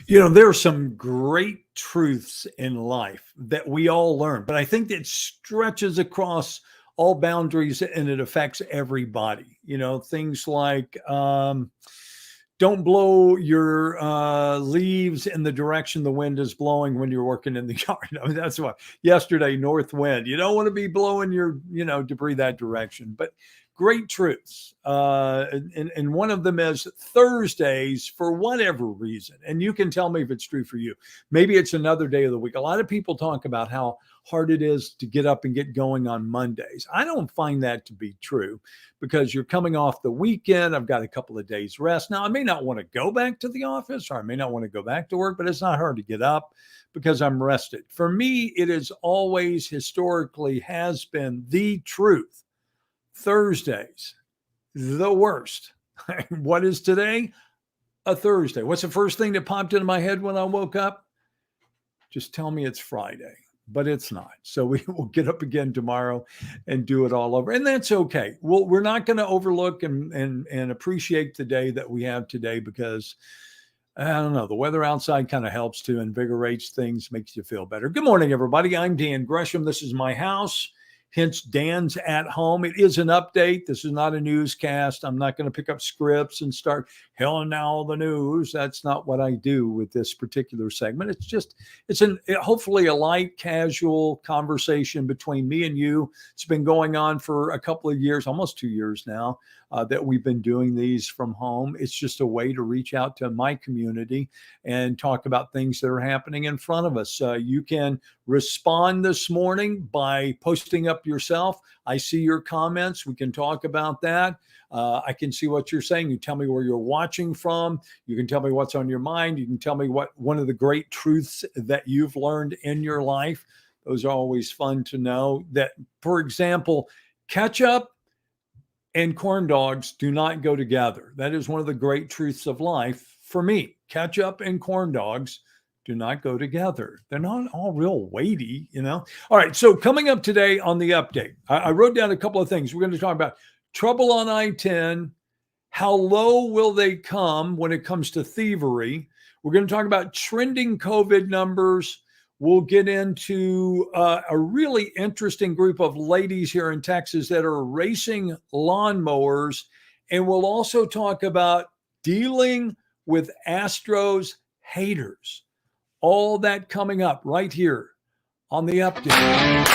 There are some great truths in life that we all learn, but I think it stretches across all boundaries and it affects everybody. Things like don't blow your leaves in the direction the wind is blowing when you're working in the yard. I mean, that's what yesterday, north wind. You don't want to be blowing your, debris that direction. But great truths. And one of them is Thursdays, for whatever reason, and you can tell me if it's true for you. Maybe it's another day of the week. A lot of people talk about how hard it is to get up and get going on Mondays. I don't find that to be true because you're coming off the weekend. I've got a couple of days rest. Now, I may not want to go back to the office or I may not want to go back to work, but it's not hard to get up because I'm rested. For me, it is always historically has been the truth. Thursdays, the worst. What is today? A Thursday. What's the first thing that popped into my head when I woke up? Just tell me it's Friday, but it's not. So we will get up again tomorrow and do it all over. And that's okay. We're not going to overlook and appreciate the day that we have today because I don't know, the weather outside kind of helps to invigorates things, makes you feel better. Good morning, everybody. I'm Dan Gresham. This is my house. Hence, Dan's at home. It is an update. This is not a newscast. I'm not going to pick up scripts and start hell and now the news. That's not what I do with this particular segment. It's hopefully a light, casual conversation between me and you. It's been going on for a couple of years, almost 2 years now, that we've been doing these from home. It's just a way to reach out to my community and talk about things that are happening in front of us. You can respond this morning by posting up yourself. I see your comments. We can talk about that. I can see what you're saying. You tell me where you're watching from. You can tell me what's on your mind. You can tell me what one of the great truths that you've learned in your life. Those are always fun to know. That, for example, ketchup and corn dogs do not go together. That is one of the great truths of life for me. Ketchup and corn dogs do not go together. They're not all real weighty, All right, so coming up today on the update, I wrote down a couple of things. We're going to talk about trouble on I-10. How low will they come when it comes to thievery? We're going to talk about trending COVID numbers. We'll get into a really interesting group of ladies here in Texas that are racing lawnmowers. And we'll also talk about dealing with Astros haters. All that coming up right here on the update.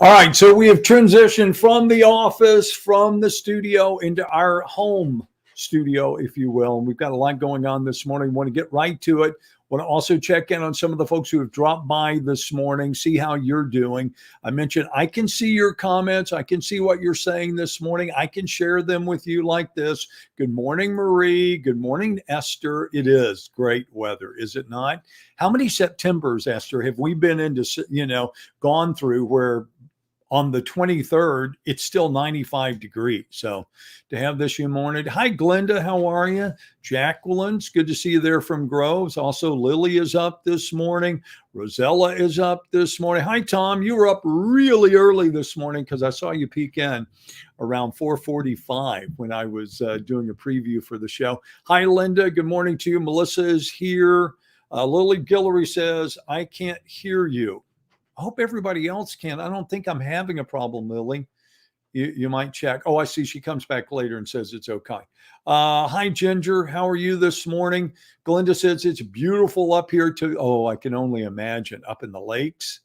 All right, so we have transitioned from the office, from the studio into our home studio, if you will. And we've got a lot going on this morning. We want to get right to it. Want to also check in on some of the folks who have dropped by this morning, see how you're doing. I mentioned I can see your comments. I can see what you're saying this morning. I can share them with you like this. Good morning, Marie. Good morning, Esther. It is great weather, is it not? How many Septembers, Esther, have we been into, gone through where on the 23rd, it's still 95 degrees. So to have this morning. Hi, Glenda. How are you? Jacqueline, it's good to see you there from Groves. Also, Lily is up this morning. Rosella is up this morning. Hi, Tom. You were up really early this morning because I saw you peek in around 4:45 when I was doing a preview for the show. Hi, Linda. Good morning to you. Melissa is here. Lily Guillory says, I can't hear you. I hope everybody else can. I don't think I'm having a problem, Lily. You might check. Oh, I see. She comes back later and says it's okay. Hi, Ginger. How are you this morning? Glenda says it's beautiful up here too. Oh, I can only imagine up in the lakes.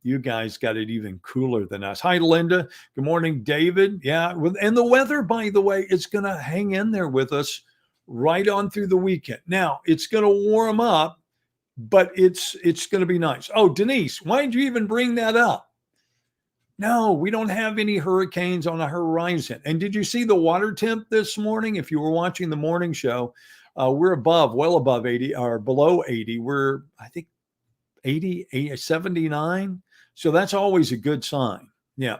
You guys got it even cooler than us. Hi, Linda. Good morning, David. Yeah. And the weather, by the way, it's going to hang in there with us right on through the weekend. Now, it's going to warm up, but it's going to be nice. Oh, Denise, why did you even bring that up? No, we don't have any hurricanes on the horizon. And did you see the water temp this morning? If you were watching the morning show, We're well above 80 or below 80. We're, I think, 80, 79. So that's always a good sign. Yeah.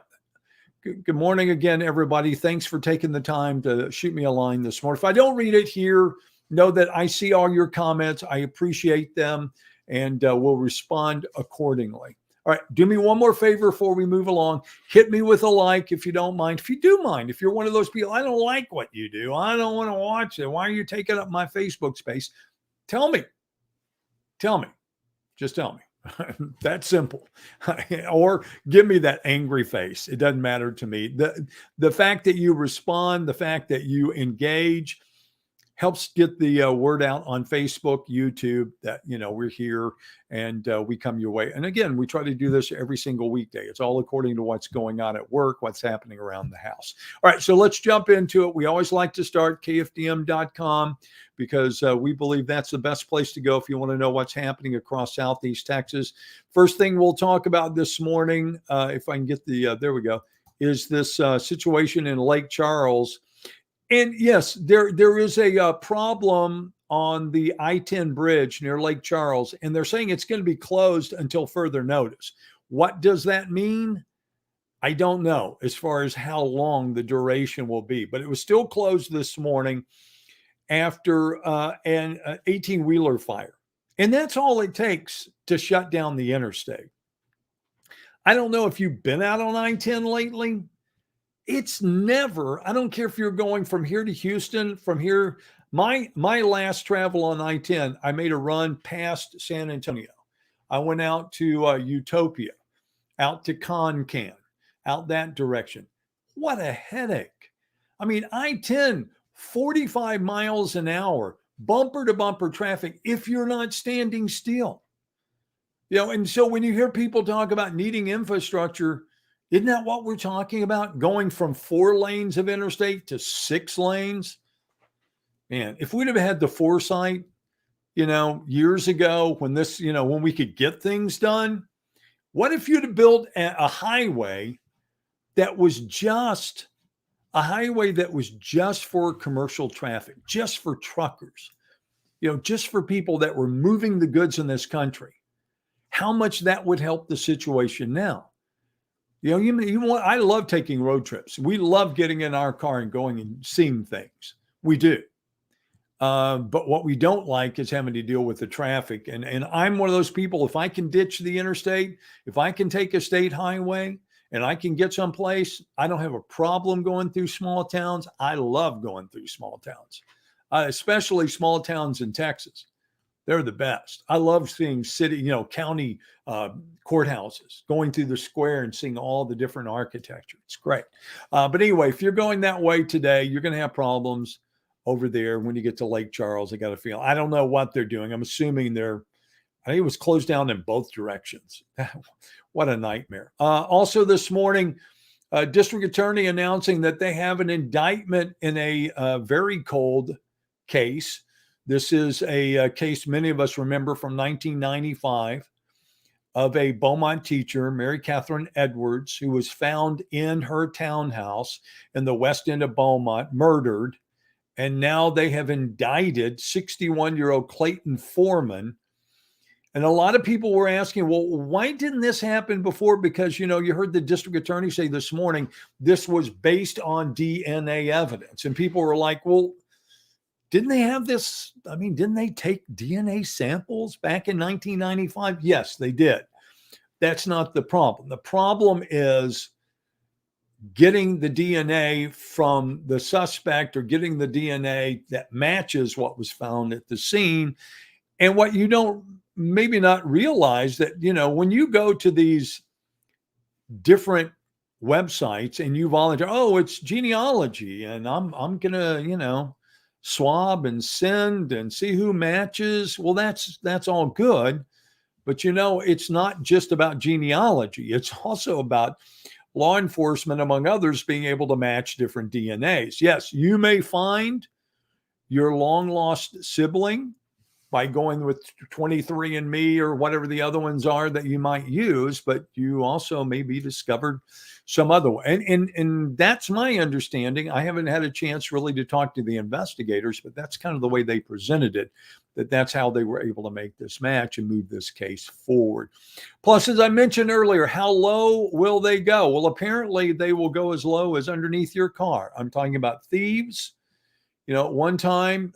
Good morning again, everybody. Thanks for taking the time to shoot me a line this morning. If I don't read it here, know that I see all your comments. I appreciate them, and we'll respond accordingly. All right, do me one more favor before we move along. Hit me with a like if you don't mind. If you do mind, if you're one of those people, I don't like what you do, I don't want to watch it, why are you taking up my Facebook space? Tell me. Just tell me. That's simple. Or give me that angry face. It doesn't matter to me. The fact that you respond, the fact that you engage helps get the word out on Facebook, YouTube, that, we're here and we come your way. And again, we try to do this every single weekday. It's all according to what's going on at work, what's happening around the house. All right, so let's jump into it. We always like to start kfdm.com because we believe that's the best place to go if you want to know what's happening across Southeast Texas. First thing we'll talk about this morning, if I can get there we go, is this situation in Lake Charles. And yes, there is a problem on the I-10 bridge near Lake Charles, and they're saying it's going to be closed until further notice. What does that mean? I don't know as far as how long the duration will be, but it was still closed this morning after an 18-wheeler fire. And that's all it takes to shut down the interstate. I don't know if you've been out on I-10 lately. It's never, I don't care if you're going from here to Houston, from here, my last travel on I-10, I made a run past San Antonio. I went out to Utopia, out to Concan, out that direction. What a headache. I mean, I-10, 45 miles an hour, bumper to bumper traffic if you're not standing still. And so when you hear people talk about needing infrastructure, isn't that what we're talking about? Going from 4 lanes of interstate to 6 lanes? Man, if we'd have had the foresight, years ago when this, when we could get things done, what if you'd have built a highway that was just for commercial traffic, just for truckers, just for people that were moving the goods in this country? How much that would help the situation now? I love taking road trips. We love getting in our car and going and seeing things. We do. But what we don't like is having to deal with the traffic. And I'm one of those people, if I can ditch the interstate, if I can take a state highway and I can get someplace, I don't have a problem going through small towns. I love going through small towns, especially small towns in Texas. They're the best. I love seeing county courthouses, going through the square and seeing all the different architecture. It's great. But anyway, if you're going that way today, you're going to have problems over there when you get to Lake Charles. I got a feel. I don't know what they're doing. I'm assuming I think it was closed down in both directions. What a nightmare. Also this morning, district attorney announcing that they have an indictment in a very cold case. This is a case many of us remember from 1995 of a Beaumont teacher, Mary Catherine Edwards, who was found in her townhouse in the west end of Beaumont, murdered. And now they have indicted 61-year-old Clayton Foreman. And a lot of people were asking, well, why didn't this happen before? Because, you heard the district attorney say this morning, this was based on DNA evidence. And people were like, well, didn't they have this? I mean, didn't they take DNA samples back in 1995? Yes, they did. That's not the problem. The problem is getting the DNA from the suspect or getting the DNA that matches what was found at the scene. And what you don't maybe not realize that, when you go to these different websites and you volunteer, oh, it's genealogy and I'm going to, swab and send and see who matches. Well, that's all good. But, it's not just about genealogy. It's also about law enforcement, among others, being able to match different DNAs. Yes, you may find your long lost sibling, by going with 23andMe or whatever the other ones are that you might use, but you also maybe discovered some other way. And that's my understanding. I haven't had a chance really to talk to the investigators, but that's kind of the way they presented it, that's how they were able to make this match and move this case forward. Plus, as I mentioned earlier, how low will they go? Well, apparently they will go as low as underneath your car. I'm talking about thieves. One time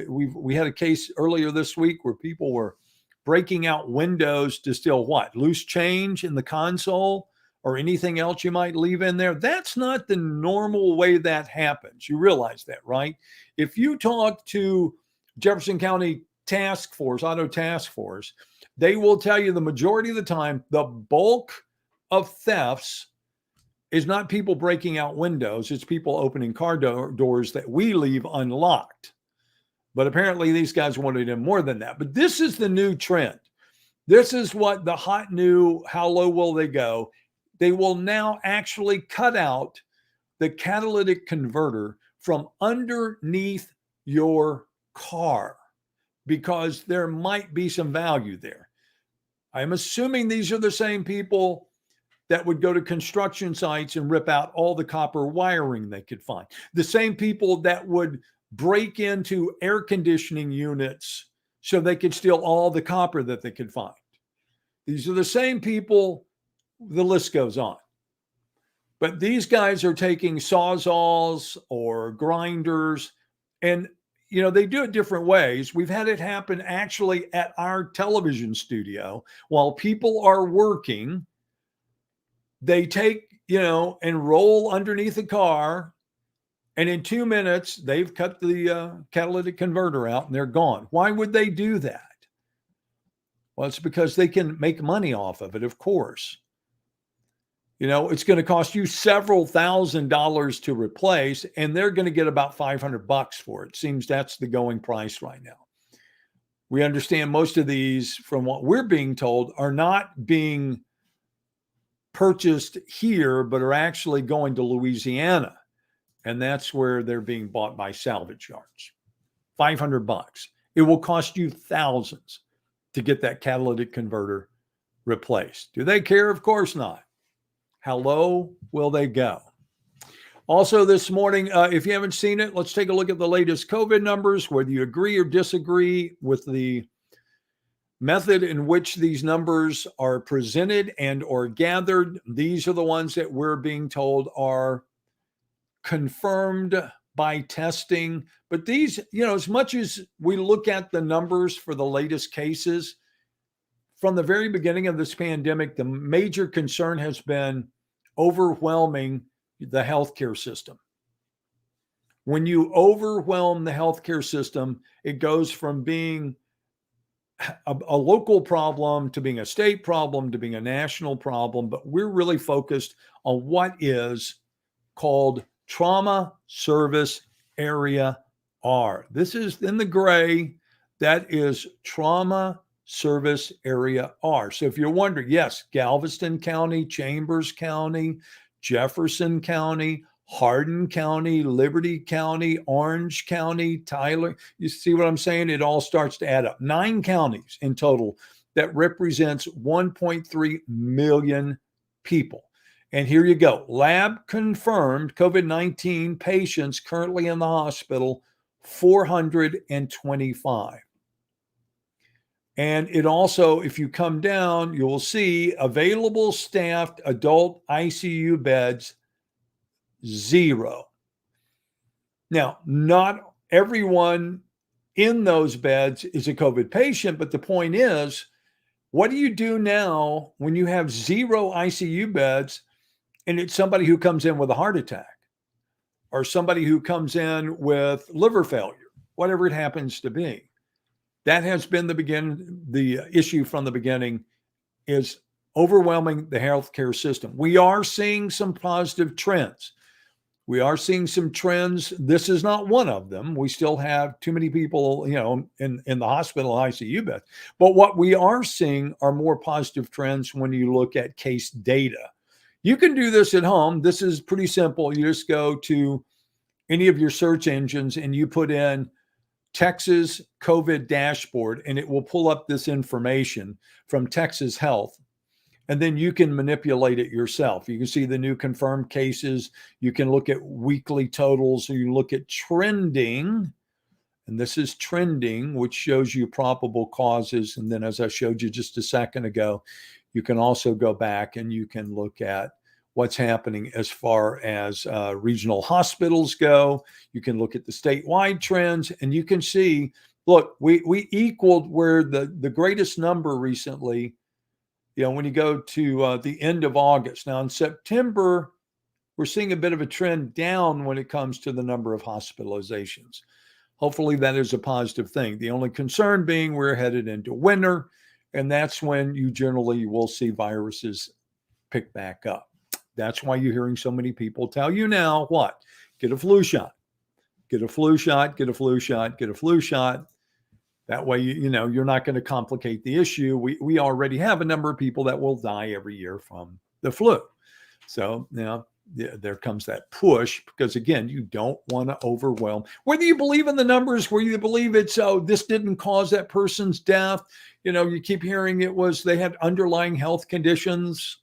we had a case earlier this week where people were breaking out windows to steal what? Loose change in the console or anything else you might leave in there. That's not the normal way that happens. You realize that, right? If you talk to Jefferson County Auto Task Force, they will tell you the majority of the time, the bulk of thefts is not people breaking out windows. It's people opening car doors that we leave unlocked. But apparently these guys wanted in more than that. But this is the new trend. This is what the hot new, how low will they go? They will now actually cut out the catalytic converter from underneath your car because there might be some value there. I'm assuming these are the same people that would go to construction sites and rip out all the copper wiring they could find. The same people that would break into air conditioning units so they could steal all the copper that they could find. These are the same people, the list goes on. But these guys are taking sawzalls or grinders, and they do it different ways. We've had it happen actually at our television studio while people are working. They take, and roll underneath the car, and in 2 minutes, they've cut the catalytic converter out and they're gone. Why would they do that? Well, it's because they can make money off of it, of course. It's going to cost you several $1,000s to replace, and they're going to get about $500 for it. Seems that's the going price right now. We understand most of these, from what we're being told, are not being purchased here, but are actually going to Louisiana. And that's where they're being bought by salvage yards. $500. It will cost you thousands to get that catalytic converter replaced. Do they care? Of course not. How low will they go? Also this morning, if you haven't seen it, let's take a look at the latest COVID numbers, whether you agree or disagree with the method in which these numbers are presented and or gathered. These are the ones that we're being told are confirmed by testing. But these, as much as we look at the numbers for the latest cases, from the very beginning of this pandemic, the major concern has been overwhelming the healthcare system. When you overwhelm the healthcare system, it goes from being a local problem to being a state problem to being a national problem. But we're really focused on what is called Trauma Service Area R. This is in the gray. That is Trauma Service Area R. So if you're wondering, yes, Galveston County, Chambers County, Jefferson County, Hardin County, Liberty County, Orange County, Tyler. You see what I'm saying? It all starts to add up. 9 counties in total that represents 1.3 million people. And here you go. Lab confirmed COVID-19 patients currently in the hospital, 425. And it also, if you come down, you will see available staffed adult ICU beds, 0. Now, not everyone in those beds is a COVID patient, but the point is, what do you do now when you have 0 ICU beds and it's somebody who comes in with a heart attack or somebody who comes in with liver failure, whatever it happens to be? That has been the issue from the beginning, is overwhelming the healthcare system. We are seeing some positive trends. We are seeing some trends. This is not one of them. We still have too many people, in the hospital ICU bed. But what we are seeing are more positive trends when you look at case data. You can do this at home. This is pretty simple. You just go to any of your search engines and you put in Texas COVID dashboard, and it will pull up this information from Texas Health. And then you can manipulate it yourself. You can see the new confirmed cases. You can look at weekly totals. You look at trending. And this is trending, which shows you probable causes. And then, as I showed you just a second ago, you can also go back and you can look at what's happening as far as regional hospitals go. You can look at the statewide trends, and you can see, look, we equaled where the greatest number recently, when you go to the end of August. Now in September, we're seeing a bit of a trend down when it comes to the number of hospitalizations. Hopefully that is a positive thing. The only concern being we're headed into winter, and that's when you generally will see viruses pick back up. That's why you're hearing so many people tell you now, what? Get a flu shot. Get a flu shot, get a flu shot, get a flu shot. That way, you're not going to complicate the issue. We already have a number of people that will die every year from the flu. So now there comes that push, because again, you don't want to overwhelm. Whether you believe in the numbers, whether you believe it's, this didn't cause that person's death. You keep hearing they had underlying health conditions,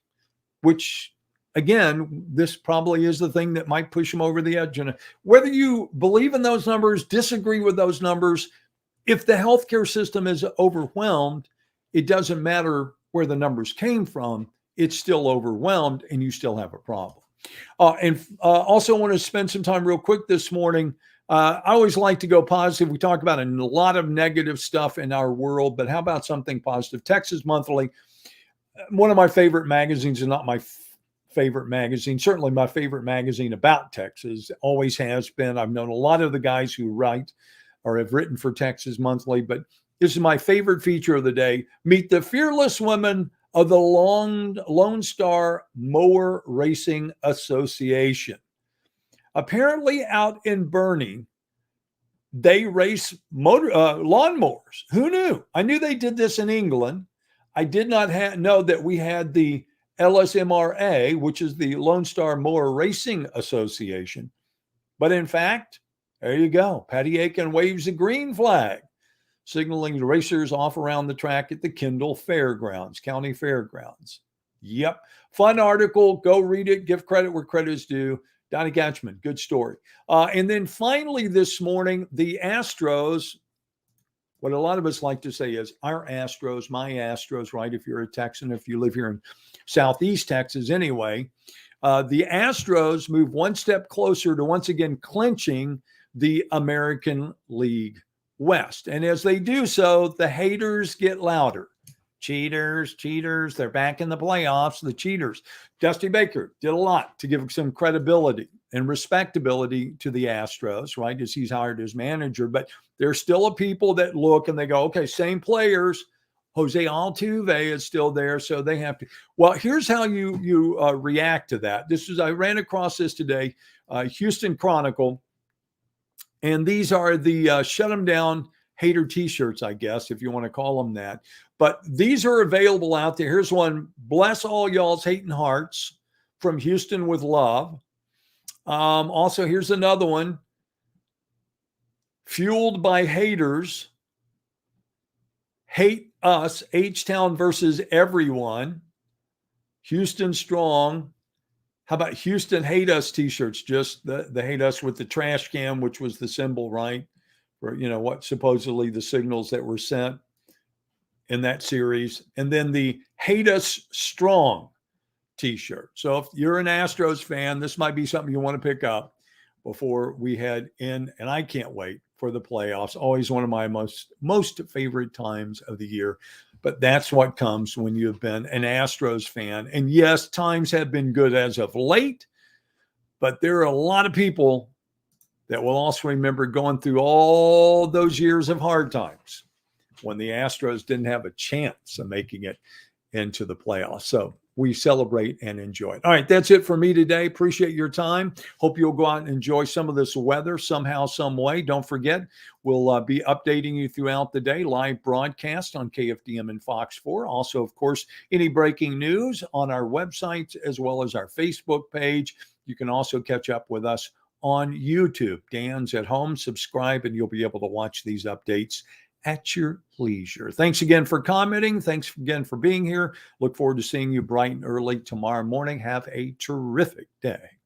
which again, this probably is the thing that might push them over the edge. And whether you believe in those numbers, disagree with those numbers, if the healthcare system is overwhelmed, it doesn't matter where the numbers came from. It's still overwhelmed, and you still have a problem. Also want to spend some time real quick this morning. I always like to go positive. We talk about a lot of negative stuff in our world, but how about something positive? Texas Monthly, one of my favorite magazines, and not my favorite magazine, certainly my favorite magazine about Texas, always has been. I've known a lot of the guys who write or have written for Texas Monthly, but this is my favorite feature of the day. Meet the fearless women of the Lone Star Mower Racing Association. Apparently out in Bernie, they race lawnmowers. Who knew? I knew they did this in England. I did not know that we had the LSMRA, which is the Lone Star Mower Racing Association. But in fact, there you go. Patty Aiken waves a green flag, signaling the racers off around the track at the Kendall Fairgrounds, County Fairgrounds. Yep. Fun article. Go read it. Give credit where credit is due. Donnie Gatchman, good story. And then finally this morning, the Astros, what a lot of us like to say is our Astros, my Astros, right? If you're a Texan, if you live here in Southeast Texas anyway, the Astros move one step closer to once again clinching the American League West. And as they do so, the haters get louder. Cheaters, they're back in the playoffs, the cheaters. Dusty Baker did a lot to give some credibility and respectability to the Astros, right, as he's hired as manager. But there's still a people that look and they go, okay, same players. Jose Altuve is still there, so they have to. Well, here's how you react to that. I ran across this today, Houston Chronicle, and these are the shut them down hater T-shirts, I guess, if you want to call them that. But these are available out there. Here's one: bless all y'all's hating hearts from Houston with love. Also, here's another one: fueled by haters. Hate us, H-Town versus everyone. Houston strong. How about Houston hate us T-shirts? Just the hate us with the trash can, which was the symbol, right? For, what supposedly the signals that were sent in that series. And then the hate us strong T-shirt. So if you're an Astros fan, this might be something you want to pick up before we head in. And I can't wait for the playoffs. Always one of my most favorite times of the year. But that's what comes when you've been an Astros fan. And yes, times have been good as of late, but there are a lot of people that will also remember going through all those years of hard times when the Astros didn't have a chance of making it into the playoffs. So we celebrate and enjoy it. All right, that's it for me today. Appreciate your time. Hope you'll go out and enjoy some of this weather somehow, some way. Don't forget, we'll be updating you throughout the day, live broadcast on KFDM and Fox 4. Also, of course, any breaking news on our website as well as our Facebook page. You can also catch up with us on YouTube. Dan's at home. Subscribe, and you'll be able to watch these updates at your leisure. Thanks again for commenting. Thanks again for being here. Look forward to seeing you bright and early tomorrow morning. Have a terrific day.